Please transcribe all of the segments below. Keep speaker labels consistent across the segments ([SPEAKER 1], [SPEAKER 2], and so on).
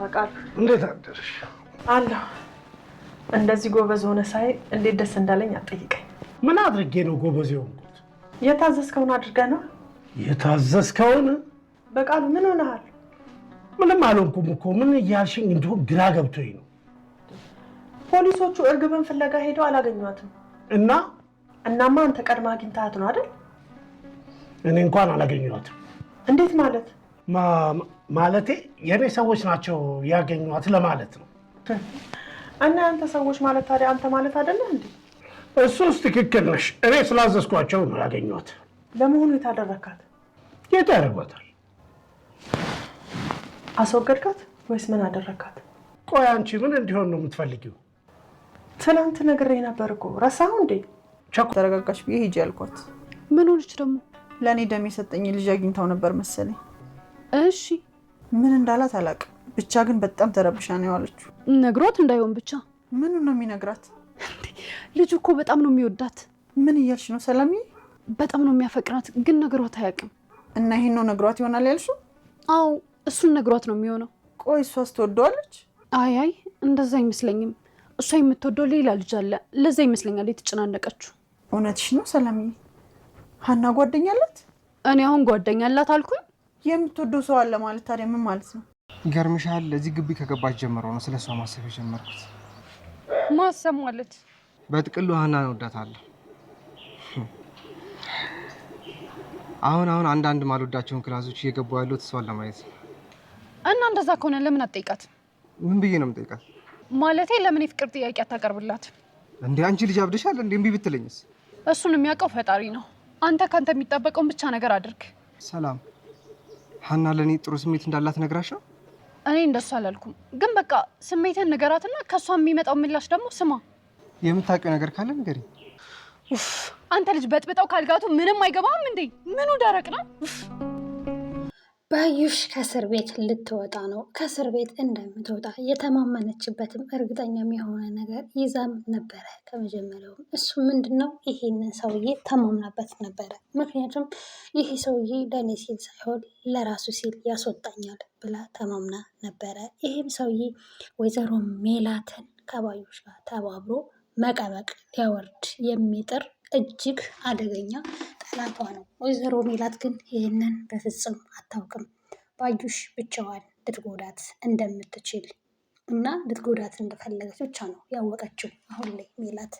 [SPEAKER 1] በቃል
[SPEAKER 2] እንዴት አደርሽ?
[SPEAKER 1] አለሁ። እንደዚህ ጎበዝ ሆነ ሳይ እንዴት ደስ እንዳለኝ አትጠይቀኝ።
[SPEAKER 2] ምን አድርጌ ነው ጎበዝ የሆንኩት?
[SPEAKER 1] የታዘዝከውን አድርገህ ነው።
[SPEAKER 2] የታዘዝከውን?
[SPEAKER 1] በቃል ምን ሆነሃል?
[SPEAKER 2] ምንም አልሆንኩም እኮ። ምን እያልሽኝ እንደሆነ ግራ ገብቶኝ ነው።
[SPEAKER 1] ፖሊሶቹ እርግብን ፍለጋ ሄደው አላገኟትም። እናማ አንተ ቀድማ አግኝታት ነው አይደል?
[SPEAKER 2] እኔ እንኳን አላገኘኋትም።
[SPEAKER 1] እንዴት ማለት?
[SPEAKER 2] ማለቴ የኔ ሰዎች ናቸው ያገኟት ለማለት ነው።
[SPEAKER 1] እና አንተ ሰዎች ማለት ታዲያ አንተ ማለት አይደለም እንዴ?
[SPEAKER 2] እሱስ ትክክል ነሽ። እኔ ስላዘዝኳቸው ነው ያገኟት።
[SPEAKER 1] ለመሆኑ የታደረካት?
[SPEAKER 2] የት ያደርጓታል?
[SPEAKER 1] አስወገድካት ወይስ ምን አደረካት?
[SPEAKER 2] ቆይ አንቺ ምን እንዲሆን ነው የምትፈልጊው?
[SPEAKER 1] ትናንት ነግሬህ ነበር እኮ ረሳኸው እንዴ?
[SPEAKER 3] ተረጋጋሽ ብዬ ሂጂ ያልኳት።
[SPEAKER 4] ምን ሆነች ደግሞ?
[SPEAKER 3] ለእኔ ደም የሰጠኝ ልጅ አግኝታው ነበር መሰለኝ።
[SPEAKER 4] እሺ
[SPEAKER 3] ምን እንዳላት አላውቅም፣ ብቻ ግን በጣም ተረብሻ ነው ያለችው።
[SPEAKER 4] ነግሯት እንዳይሆን ብቻ።
[SPEAKER 3] ምን ነው የሚነግራት?
[SPEAKER 4] ልጁ እኮ በጣም ነው የሚወዳት።
[SPEAKER 3] ምን እያልሽ ነው ሰላምዬ?
[SPEAKER 4] በጣም ነው የሚያፈቅራት፣ ግን ነግሯት አያውቅም።
[SPEAKER 3] እና ይሄን ነው ነግሯት ይሆናል ያልሽው?
[SPEAKER 4] አዎ እሱን ነግሯት ነው የሚሆነው።
[SPEAKER 3] ቆይ እሷስ ትወደዋለች?
[SPEAKER 4] አይ እንደዛ አይመስለኝም። እሷ የምትወደው ሌላ ልጅ አለ። ለዛ ይመስለኛል የተጨናነቀችው።
[SPEAKER 3] እውነትሽ ነው ሰላምዬ? ሀና ጓደኛ አላት?
[SPEAKER 4] እኔ አሁን ጓደኛ አላት አልኩኝ?
[SPEAKER 3] የምትወደው ሰው አለ ማለት ታዲያ ምን ማለት ነው?
[SPEAKER 5] ይገርምሻል፣ እዚህ ግቢ ከገባች ጀምሮ ነው ስለሷ ማሰብ የጀመርኩት።
[SPEAKER 4] ማሰብ ማለት?
[SPEAKER 5] በጥቅሉ ሀናን እወዳታለሁ። አሁን አንዳንድ ማልወዳቸውን ክላሶች እየገቡ ያለው እሷን ለማየት ነው።
[SPEAKER 4] እና እንደዛ ከሆነ ለምን አትጠይቃት?
[SPEAKER 5] ምን ብዬ ነው የምጠይቃት?
[SPEAKER 4] ማለቴ ለምን የፍቅር ጥያቄ አታቀርብላት?
[SPEAKER 5] እንዴ አንቺ ልጅ አብደሻል እንዴ? እምቢ ብትለኝስ?
[SPEAKER 4] እሱን የሚያውቀው ፈጣሪ ነው። አንተ ካንተ የሚጠበቀውን ብቻ ነገር አድርግ።
[SPEAKER 5] ሰላም፣ ሀና ለኔ ጥሩ ስሜት እንዳላት ነግራሽ ነው?
[SPEAKER 4] እኔ እንደሱ አላልኩም፣ ግን በቃ ስሜትን ንገራትና ከሷ የሚመጣው ምላሽ ደግሞ ስማ።
[SPEAKER 5] የምታውቂው ነገር ካለ ንገሪኝ።
[SPEAKER 4] አንተ ልጅ በጥብጠው ካልጋቱ ምንም አይገባም እንዴ? ምኑ ደረቅ ነው?
[SPEAKER 6] ባዩሽ ከእስር ቤት ልትወጣ ነው። ከእስር ቤት እንደምትወጣ የተማመነችበትም እርግጠኛም የሆነ ነገር ይዛም ነበረ ከመጀመሪያውም። እሱ ምንድን ነው? ይሄንን ሰውዬ ተማምናበት ነበረ። ምክንያቱም ይሄ ሰውዬ ለእኔ ሲል ሳይሆን ለራሱ ሲል ያስወጣኛል ብላ ተማምና ነበረ። ይህም ሰውዬ ወይዘሮ ሜላትን ከባዩሽ ጋር ተባብሮ መቀበቅ ሊያወርድ የሚጥር እጅግ አደገኛ ጠላቷ ነው። ወይዘሮ ሜላት ግን ይህንን በፍጹም አታውቅም። ባዩሽ ብቻዋን ልትጎዳት እንደምትችል እና ልትጎዳት እንደፈለገች ብቻ ነው ያወቀችው አሁን ላይ ሜላት።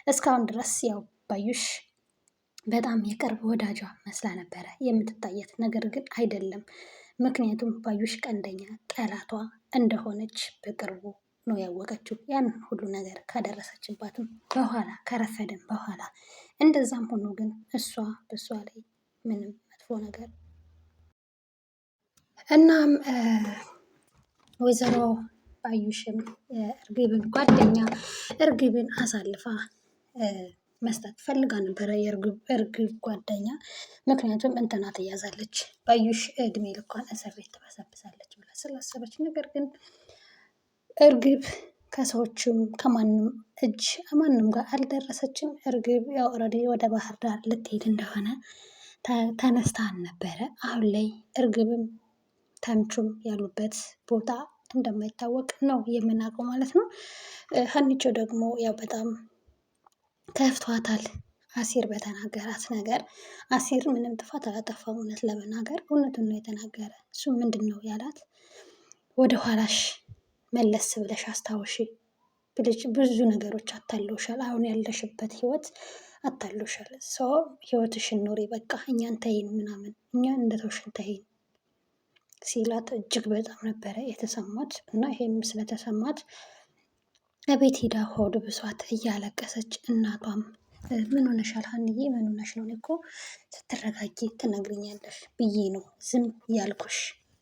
[SPEAKER 6] እስካሁን ድረስ ያው ባዩሽ በጣም የቅርብ ወዳጇ መስላ ነበረ የምትታየት፣ ነገር ግን አይደለም። ምክንያቱም ባዩሽ ቀንደኛ ጠላቷ እንደሆነች በቅርቡ ነው ያወቀችው። ያን ሁሉ ነገር ካደረሰችባትም በኋላ ከረፈደም በኋላ እንደዛም ሆኖ ግን እሷ በሷ ላይ ምንም መጥፎ ነገር እናም ወይዘሮ ባዩሽም እርግብን ጓደኛ እርግብን አሳልፋ መስጠት ፈልጋ ነበረ። የእርግብ ጓደኛ ምክንያቱም እንትና ትያዛለች፣ ባዩሽ እድሜ ልኳን እስር ቤት ትበሰብሳለች ብላ ስላሰበች፣ ነገር ግን እርግብ ከሰዎችም ከማንም እጅ ማንም ጋር አልደረሰችም። እርግብ ያው ኦልሬዲ ወደ ባህር ዳር ልትሄድ እንደሆነ ተነስታን ነበረ። አሁን ላይ እርግብም ተምቹም ያሉበት ቦታ እንደማይታወቅ ነው የምናውቀው ማለት ነው። ሀኒቾ ደግሞ ያው በጣም ከፍቷታል አሲር በተናገራት ነገር። አሲር ምንም ጥፋት አላጠፋም፣ እውነት ለመናገር እውነቱን ነው የተናገረ። እሱ ምንድን ነው ያላት? ወደ ኋላሽ መለስ ብለሽ አስታውሺ ብለሽ ብዙ ነገሮች አታለውሻል። አሁን ያለሽበት ህይወት አታለውሻል። ሰው ህይወትሽን ኖሪ፣ በቃ እኛን ተይን ምናምን፣ እኛን እንደተውሽን ተይን ሲላት እጅግ በጣም ነበረ የተሰማት እና ይሄም ስለተሰማት እቤት ሄዳ ሆድ ብሷት እያለቀሰች፣ እናቷም ምን ሆነሻል ሀንዬ? ምን ሆነሽ ነው? እኮ ስትረጋጊ ትነግሪኛለሽ ብዬ ነው ዝም ያልኩሽ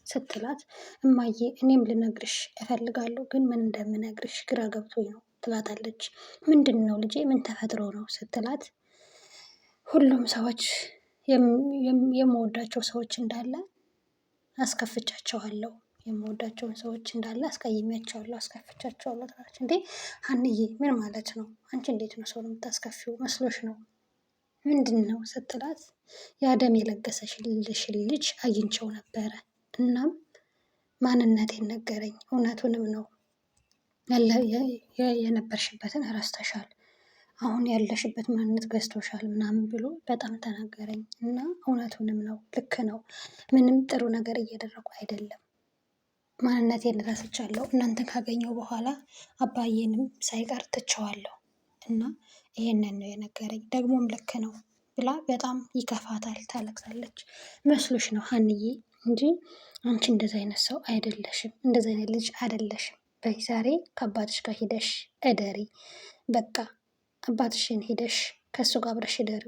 [SPEAKER 6] ስትላት፣ እማዬ እኔም ልነግርሽ እፈልጋለሁ ግን ምን እንደምነግርሽ ግራ ገብቶኝ ነው ትላታለች። ምንድን ነው ልጄ? ምን ተፈጥሮ ነው ስትላት፣ ሁሉም ሰዎች የምወዳቸው ሰዎች እንዳለ አስከፍቻቸዋለሁ፣ የምወዳቸውን ሰዎች እንዳለ አስቀይሜያቸዋለሁ፣ አስከፍቻቸዋለሁ ትላለች። እንዴ ሀንዬ ምን ማለት ነው? አንቺ እንዴት ነው ሰውን የምታስከፊው? መስሎሽ ነው? ምንድን ነው ስትላት፣ የአደም የለገሰሽልሽን ልጅ አግኝቸው ነበረ። እናም ማንነቴን ነገረኝ። እውነቱንም ነው የነበርሽበትን ረስተሻል፣ አሁን ያለሽበት ማንነት ገዝቶሻል ምናምን ብሎ በጣም ተናገረኝ እና እውነቱንም ነው፣ ልክ ነው። ምንም ጥሩ ነገር እያደረጉ አይደለም። ማንነቴን ረስቻለሁ። እናንተን ካገኘው በኋላ አባዬንም ሳይቀር ትቸዋለሁ እና ይሄንን ነው የነገረኝ። ደግሞም ልክ ነው ብላ በጣም ይከፋታል፣ ታለቅሳለች። መስሎሽ ነው ሀንዬ እንጂ አንቺ እንደዚ አይነት ሰው አይደለሽም፣ እንደዚ አይነት ልጅ አይደለሽም። በይ ዛሬ ከአባትሽ ጋር ሂደሽ እደሪ፣ በቃ አባትሽን ሂደሽ ከእሱ ጋር አብረሽ እደሪ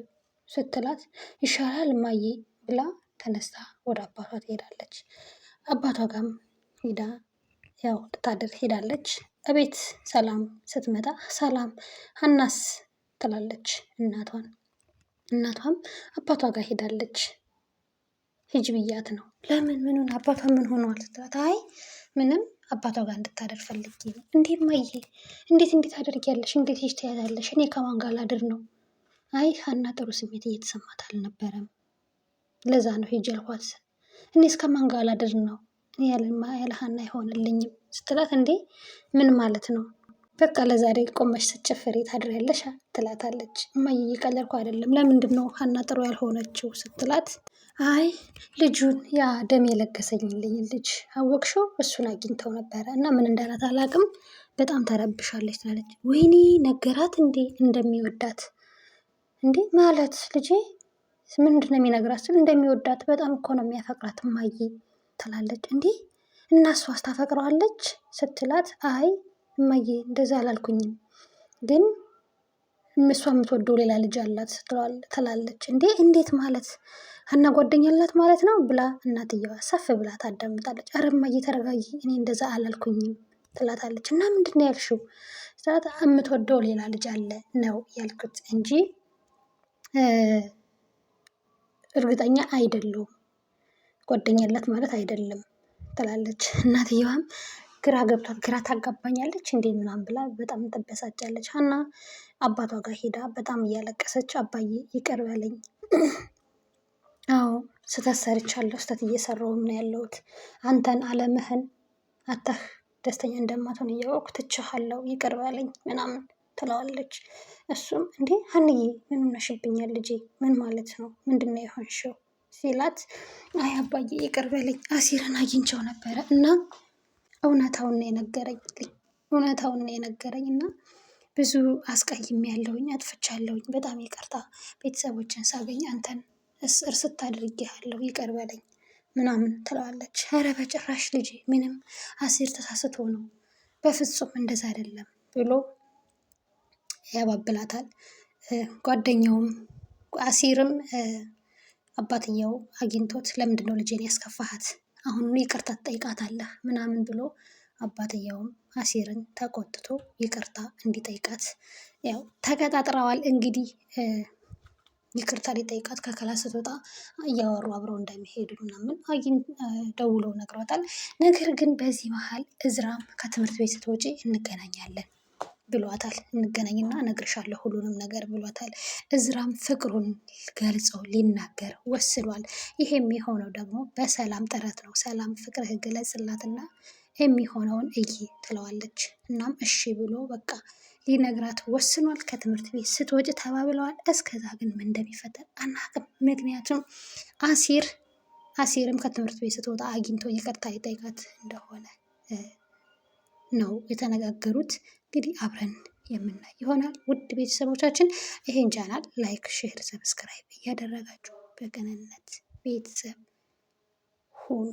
[SPEAKER 6] ስትላት ይሻላል እማዬ ብላ ተነስታ ወደ አባቷ ትሄዳለች። አባቷ ጋርም ሂዳ ያው ልታድር ሄዳለች። እቤት ሰላም ስትመጣ ሰላም ሀናስ ትላለች እናቷን። እናቷም አባቷ ጋር ሄዳለች። ሂጅ ብያት ነው። ለምን ምኑን አባቷ ምን ሆኗል ስትላት አይ ምንም አባቷ ጋር እንድታደር ፈልጌ ነው። እንዴ እማዬ እንዴት አደርጊያለሽ? እንዴት ሂጅ ትያታለሽ? እኔ ከማን ጋር ላድር ነው? አይ ሀና ጥሩ ስሜት እየተሰማት አልነበረም፣ ለዛ ነው ሂጅ ያልኳት። እኔ እስከማን ጋር ላድር ነው? እኔ ያለ ሀና አይሆንልኝም ስትላት እንዴ ምን ማለት ነው? በቃ ለዛሬ ቆመሽ ስትጨፍሪ ታድሪያለሽ ትላታለች። እማዬ እየቀለድኩ አይደለም፣ ለምንድን ነው ሀና ጥሩ ያልሆነችው ስትላት አይ ልጁን ያ ደም የለገሰኝልኝ ልጅ አወቅሽው? እሱን አግኝተው ነበረ እና ምን እንዳላት አላውቅም፣ በጣም ተረብሻለች ትላለች። ወይኔ ነገራት እንዴ እንደሚወዳት። እንዴ ማለት ልጄ ምንድን ነው የሚነግራት? ስል እንደሚወዳት በጣም እኮ ነው የሚያፈቅራት እማዬ ትላለች። እንዴ እና እሷስ ታፈቅረዋለች ስትላት አይ እማዬ እንደዛ አላልኩኝም፣ ግን እሷ የምትወደው ሌላ ልጅ አላት ትላለች። እንዴ እንዴት ማለት ሀና ጓደኛ አላት ማለት ነው ብላ እናትየዋ ሰፍ ብላ ታዳምጣለች። ኧረ እማዬ ተረጋጊ፣ እኔ እንደዛ አላልኩኝም ትላታለች። እና ምንድን ነው ያልሽው? የምትወደው ሌላ ልጅ አለ ነው ያልኩት እንጂ እርግጠኛ አይደለሁም፣ ጓደኛ አላት ማለት አይደለም ትላለች። እናትየዋም ግራ ገብቷት ግራ ታጋባኛለች እንዴ ምናምን ብላ በጣም ትበሳጫለች። ሀና አባቷ ጋር ሄዳ በጣም እያለቀሰች አባዬ ይቅር በለኝ፣ አዎ ስህተት ሰርቻለሁ፣ ስህተት እየሰራሁም ነው ያለሁት፣ አንተን አለምህን አተህ ደስተኛ እንደማትሆን እያወቅሁ ትቼሃለሁ፣ ይቅር በለኝ ምናምን ትለዋለች። እሱም እንዴ ሀንዬ ምን ሆነሽብኛል ልጄ? ምን ማለት ነው? ምንድን ነው የሆንሽው ሲላት አይ አባዬ ይቅር በለኝ፣ አሲርን አግኝቼው ነበረ እና እውነታውን ነው የነገረኝ እና ብዙ አስቀይሜ ያለሁኝ አጥፍቻለሁኝ፣ በጣም ይቅርታ፣ ቤተሰቦችን ሳገኝ አንተን እርስት አድርጌሃለሁ፣ ይቅር በለኝ ምናምን ትለዋለች። ኧረ በጭራሽ ልጄ ምንም አሲር ተሳስቶ ነው፣ በፍጹም እንደዛ አይደለም ብሎ ያባብላታል። ጓደኛውም አሲርም አባትየው አግኝቶት ለምንድን ነው ልጄን ያስከፋሃት? አሁን ይቅርታ ትጠይቃታለህ ምናምን ብሎ አባትየውም አሲርን ተቆጥቶ ይቅርታ እንዲጠይቃት ያው ተቀጣጥረዋል። እንግዲህ ይቅርታ ሊጠይቃት ከክላስ ስትወጣ እያወሩ አብረው እንደሚሄዱ ምናምን ደውለው ነግሯታል። ነገር ግን በዚህ መሀል እዝራም ከትምህርት ቤት ስትወጪ እንገናኛለን ብሏታል። እንገናኝና እነግርሻለሁ ሁሉንም ነገር ብሏታል። እዝራም ፍቅሩን ገልጸው ሊናገር ወስኗል። ይሄ የሚሆነው ደግሞ በሰላም ጥረት ነው። ሰላም ፍቅርህ ግለጽላትና የሚሆነውን እይ ትለዋለች። እናም እሺ ብሎ በቃ ሊነግራት ወስኗል። ከትምህርት ቤት ስትወጪ ተባብለዋል። እስከዛ ግን ምን እንደሚፈጠር አናውቅም። ምክንያቱም አሲርም ከትምህርት ቤት ስትወጣ አግኝቶ ይቅርታ ሊጠይቃት እንደሆነ ነው የተነጋገሩት። እንግዲህ አብረን የምናይ ይሆናል። ውድ ቤተሰቦቻችን ይሄን ቻናል ላይክ፣ ሼር፣ ሰብስክራይብ እያደረጋችሁ በቅንነት ቤተሰብ ሁኑ።